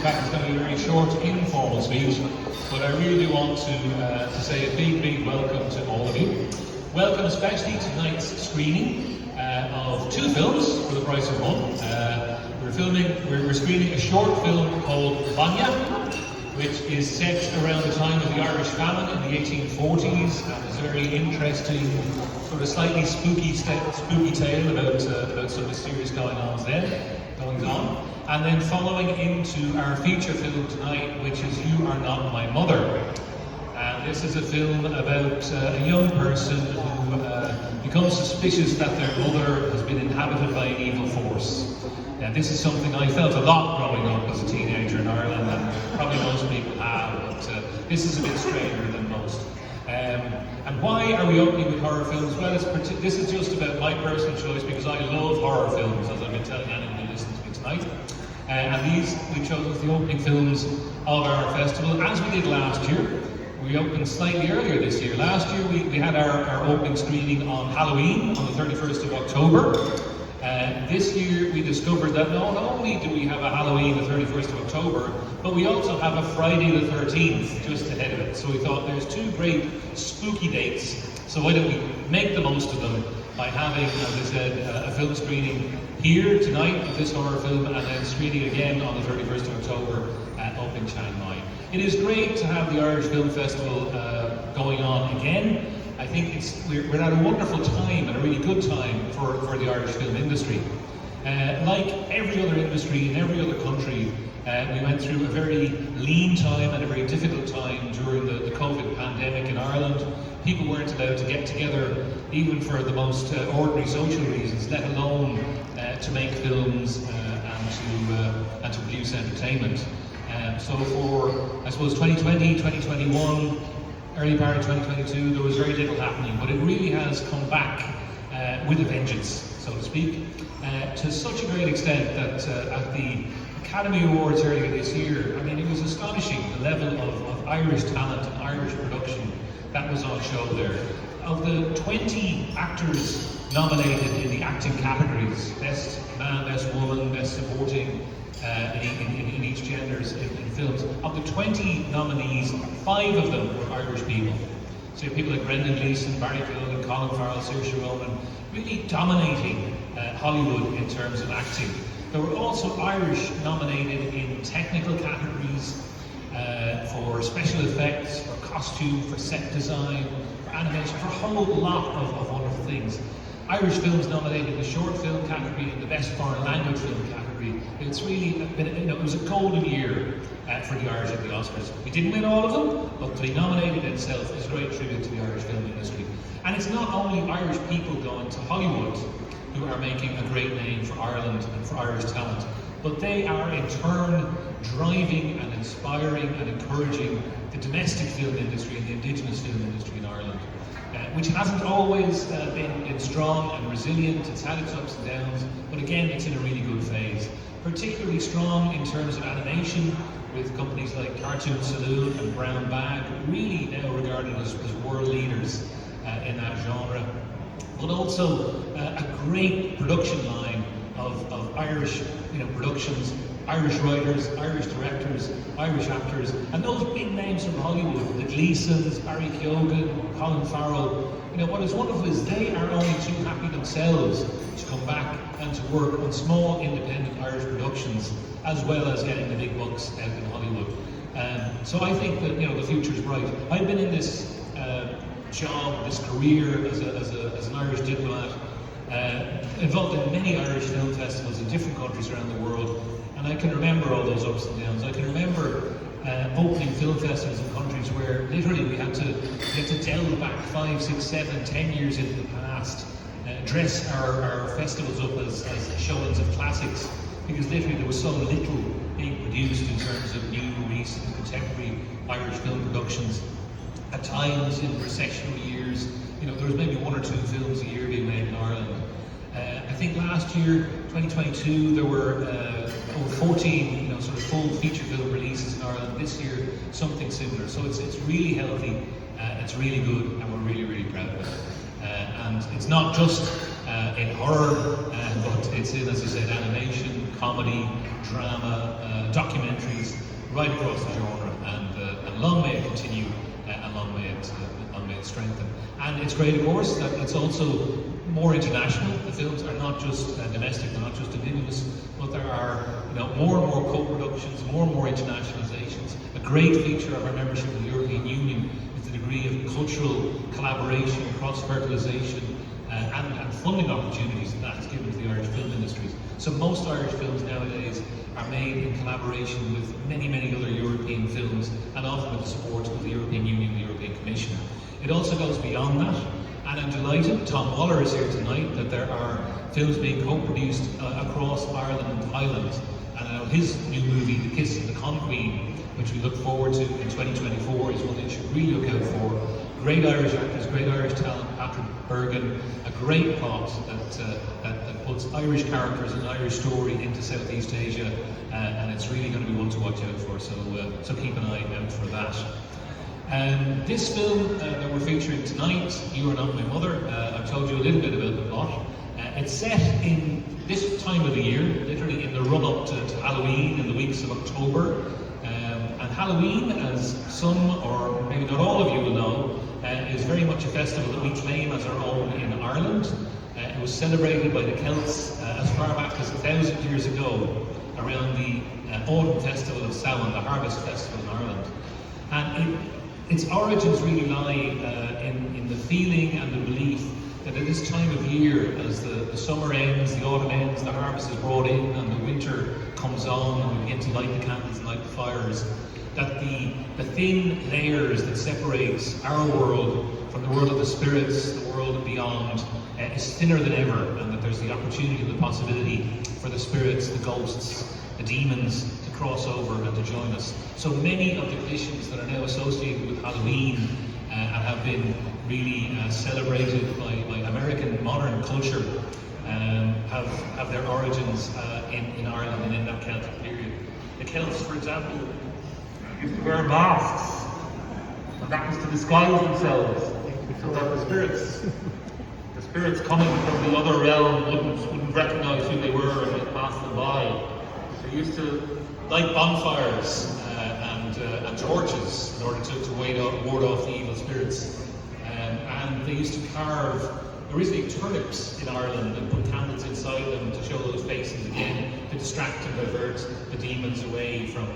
fact, it's going to be a very short, informal speech, but I really do want to say a big welcome to all of you. Welcome especially to tonight's screening of two films for the price of one. We're screening a short film called Bainne, which is set around the time of the Irish famine in the 1840s, and is a very interesting, sort of slightly spooky tale about some mysterious goings-on. And then following into our feature film tonight, which is You Are Not My Mother. And this is a film about a young person who becomes suspicious that their mother has been inhabited by an evil force. Now, this is something I felt a lot growing up as a teenager in Ireland, and probably most people have, but this is a bit stranger than most. And why are we opening with horror films? Well, this is just about my personal choice, because I love horror films, as I've been telling anyone who listens to me tonight. And these we chose as the opening films of our festival, as we did last year. We opened slightly earlier this year. Last year we had our opening screening on Halloween, on the 31st of October. This year we discovered that not only do we have a Halloween the 31st of October, but we also have a Friday the 13th just ahead of it. So we thought there's two great spooky dates, so why don't we make the most of them by having, as I said, a film screening here tonight of this horror film, and then screening again on the 31st of October up in Chiang Mai. It is great to have the Irish Film Festival going on again. I think we're at a wonderful time, and a really good time for the Irish film industry. Like every other industry in every other country, we went through a very lean time and a very difficult time during the COVID pandemic in Ireland. People weren't allowed to get together, even for the most ordinary social reasons, let alone to make films and to produce entertainment. So for, I suppose, 2020, 2021, early part of 2022, there was very little happening, but it really has come back with a vengeance, so to speak, to such a great extent that at the Academy Awards earlier this year, I mean, it was astonishing the level of Irish talent and Irish production that was on show there. Of the 20 actors nominated in the acting categories, Best Man, Best Woman, Best Supporting, in each genders in films, of the 20 nominees, 5 of them were Irish people. So you have people like Brendan Gleeson, Barry Keoghan, Colin Farrell, Saoirse Ronan, really dominating Hollywood in terms of acting. There were also Irish nominated in technical categories, for special effects, for costume, for set design, for animation, for a whole lot of wonderful things. Irish films nominated in the short film category and the best foreign language film category. It's really been, it was a golden year for the Irish at the Oscars. We didn't win all of them, but to be nominated itself is a great tribute to the Irish film industry. And it's not only Irish people going to Hollywood who are making a great name for Ireland and for Irish talent, but they are in turn driving and inspiring and encouraging the domestic film industry and the indigenous film industry in Ireland, which hasn't always been strong and resilient. It's had its ups and downs, but again, it's in a really good phase. Particularly strong in terms of animation, with companies like Cartoon Saloon and Brown Bag, really now regarded as world leaders in that genre. But also a great production line of Irish productions, Irish writers, Irish directors, Irish actors, and those big names from Hollywood, the Gleesons, Barry Keoghan, Colin Farrell. What is wonderful is they are only too happy themselves to come back and to work on small independent Irish productions, as well as getting the big bucks out in Hollywood. So I think that the future's bright. I've been in this job, this career as an Irish diplomat, involved in many Irish film festivals in different countries around the world, and I can remember all those ups and downs. I can remember opening film festivals in countries where literally we had to delve back 5, 6, 7, 10 years into the past, dress our festivals up as showings of classics, because literally there was so little being produced in terms of new, recent, contemporary Irish film productions. At times in recessionary years, there was maybe 1 or 2 films a year being made in Ireland. I think last year, 2022, there were over 14, sort of full feature film releases in Ireland. This year, something similar. So it's really healthy, it's really good, and we're really proud of it. And it's not just in horror, but it's in, as I said, animation, comedy, drama, documentaries, right across the genre, and long may it continue, and long may it strengthen. And it's great, of course, that it's also more international. The films are not just domestic, they're not just indigenous, but there are more and more co-productions, more and more internationalizations. A great feature of our membership of the European Union is the degree of cultural collaboration, cross-fertilisation, and funding opportunities that has given to the Irish film industries. So most Irish films nowadays are made in collaboration with many, many other European films, and often with the support of the European Union and the European Commission. It also goes beyond that, and I'm delighted, Tom Waller is here tonight, that there are films being co-produced across Ireland and Thailand. And his new movie, The Kiss of the Conqueen, which we look forward to in 2024, is one that you should really look out for. Great Irish actors, great Irish talent, Patrick Bergen, a great plot that puts Irish characters and Irish story into Southeast Asia, and it's really going to be one to watch out for, so keep an eye out for that. This film that we're featuring tonight, You Are Not My Mother, I've told you a little bit about the plot. It's set in this time of the year, literally in the run-up to Halloween, in the weeks of October. And Halloween, as some, or maybe not all of you will know, is very much a festival that we claim as our own in Ireland. It was celebrated by the Celts as far back as 1,000 years ago, around the autumn festival of Samyan, the harvest festival in Ireland. And its origins really lie in the feeling and the belief that at this time of year, as the summer ends, the autumn ends, the harvest is brought in, and the winter comes on, and we begin to light the candles and light the fires, that the thin layers that separates our world from the world of the spirits, the world beyond, is thinner than ever, and that there's the opportunity and the possibility for the spirits, the ghosts, the demons to cross over and to join us. So many of the traditions that are now associated with Halloween and have been really celebrated by American modern culture have their origins in Ireland and in that Celtic period. The Celts, for example, used to wear masks, and that was to disguise themselves, so that the spirits coming from the other realm wouldn't recognise who they were and they'd pass them by. They used to light bonfires and torches in order to ward off the evil spirits. And they used to carve originally turnips in Ireland and put candles inside them to show those faces again, to distract and divert the demons away from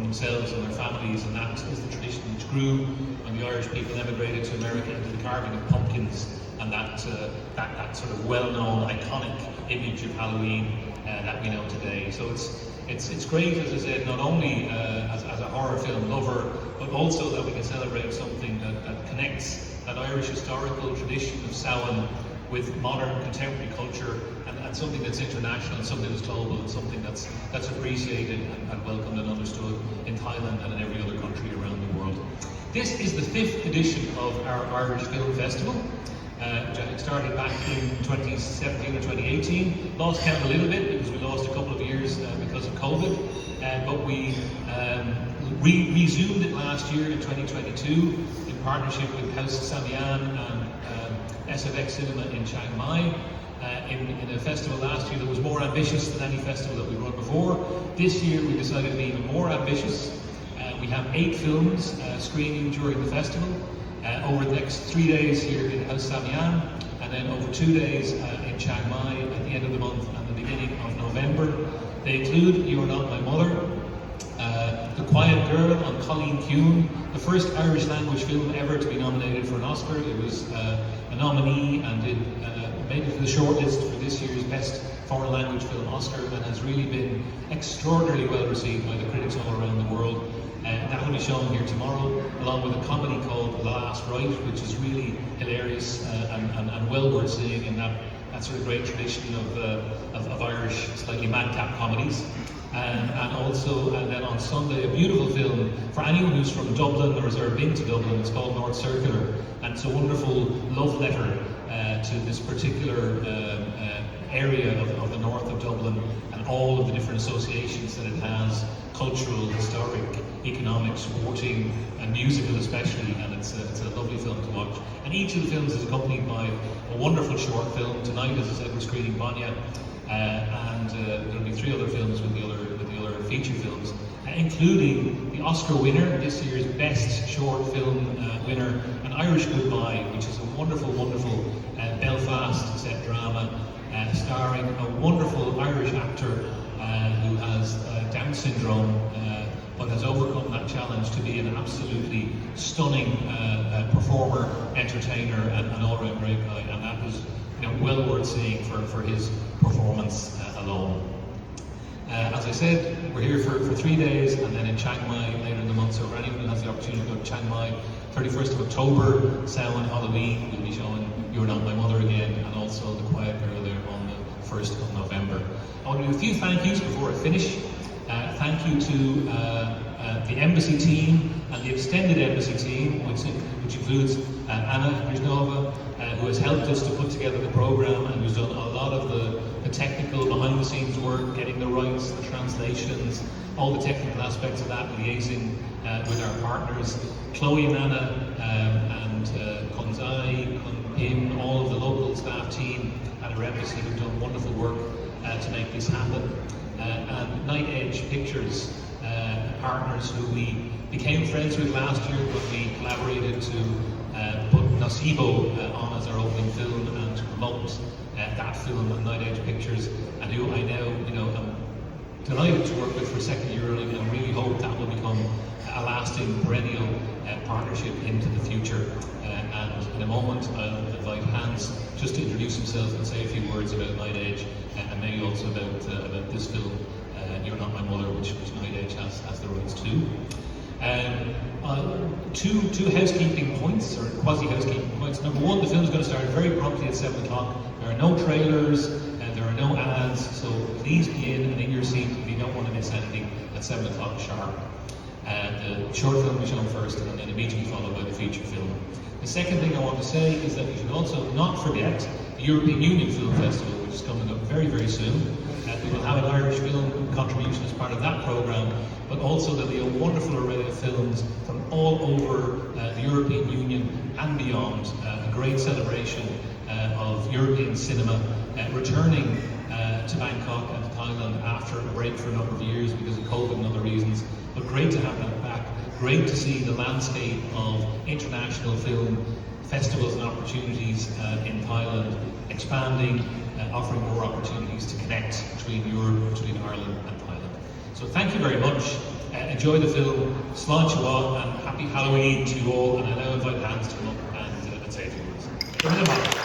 themselves and their families. And that is the tradition which grew when the Irish people emigrated to America, into the carving of pumpkins and that sort of well-known, iconic image of Halloween that we know today. So it's great, as I said, not only as a horror film lover, but also that we can celebrate something that connects that Irish historical tradition of Samhain with modern contemporary culture, and something that's international, and something that's global, and something that's appreciated and welcomed and understood in Thailand and in every other country around the world. This is the 5th edition of our Irish Film Festival, which I think started back in 2017 or 2018. Lost count a little bit because we lost a couple of years because of COVID, but we resumed it last year in 2022 in partnership with House Samyan and SFX Cinema in Chiang Mai. In a festival last year that was more ambitious than any festival that we've run before. This year we decided to be even more ambitious. We have 8 films screening during the festival over the next 3 days here in House Samyan, and then over 2 days in Chiang Mai at the end of the month and the beginning of November. They include You Are Not My Mother, The Quiet Girl on Colleen Kuhn, the first Irish language film ever to be nominated for an Oscar. It was a nominee and it made it to the shortlist for this year's Best Foreign Language Film Oscar, and has really been extraordinarily well received by the critics all around the world. That will be shown here tomorrow, along with a comedy called The Last Rite, which is really hilarious and well worth seeing in that sort of great tradition of Irish, slightly madcap comedies. And also, then on Sunday, a beautiful film for anyone who's from Dublin or has ever been to Dublin. It's called North Circular, and it's a wonderful love letter to this particular area of the north of Dublin and all of the different associations that it has, cultural, historic, economic, sporting, and musical especially, and it's a lovely film to watch. And each of the films is accompanied by a wonderful short film. Tonight, as I said, we're screening Bainne, and there'll be 3 other films with the other feature films, including the Oscar winner, this year's Best Short Film winner, An Irish Goodbye, which is a wonderful, wonderful Belfast set drama, starring a wonderful Irish actor who has Down syndrome, but has overcome that challenge to be an absolutely stunning performer, entertainer, and an all-round great guy, and that was well worth seeing for his performance alone. As I said, we're here for 3 days, and then in Chiang Mai later in the month, so for anyone who has the opportunity to go to Chiang Mai, 31st of October, Samyan Halloween, we'll be showing You're Not My Mother again, and also The Quiet Girl there on the 1st of November. I want to do a few thank yous before I finish. Thank you to the embassy team and the extended embassy team, which includes Anna Grisnova, who has helped us to put together the program and who's done a lot of the technical behind-the-scenes work, getting the rights, the translations, all the technical aspects of that, liaising with our partners, Chloe and Anna, and Konzai, Pim, all of the local staff team at our embassy who've done wonderful work to make this happen. And Night Edge Pictures, partners who we became friends with last year when we collaborated to put Nasibo on as our opening film and to promote that film at Night Edge Pictures, and who I now, am delighted to work with for a second year running, and really hope that will become a lasting, perennial partnership into the future. And in a moment, I'll invite Hans just to introduce himself and say a few words about Night Edge, and maybe also about this film, You're Not My Mother, which Night Edge has the rights to. Two housekeeping points, or quasi-housekeeping points. Number one, the film is going to start very promptly at 7 o'clock. There are no trailers, and there are no ads, so please be in and in your seat if you don't want to miss anything at 7 o'clock sharp. The short film will be shown first, and then immediately followed by the feature film. The second thing I want to say is that you should also not forget the European Union Film Festival, which is coming up very, very soon. We will have an Irish film contribution as part of that programme, but also there'll be a wonderful array of films from all over the European Union and beyond. A great celebration of European cinema, returning to Bangkok and to Thailand after a break for a number of years because of COVID and other reasons. But great to have that back. Great to see the landscape of international film festivals and opportunities in Thailand expanding, offering more opportunities to connect between Europe, between Ireland and Thailand. So thank you very much. Enjoy the film, Slán Chua, and happy Halloween to you all. And I now invite Hans to come up and say a few words.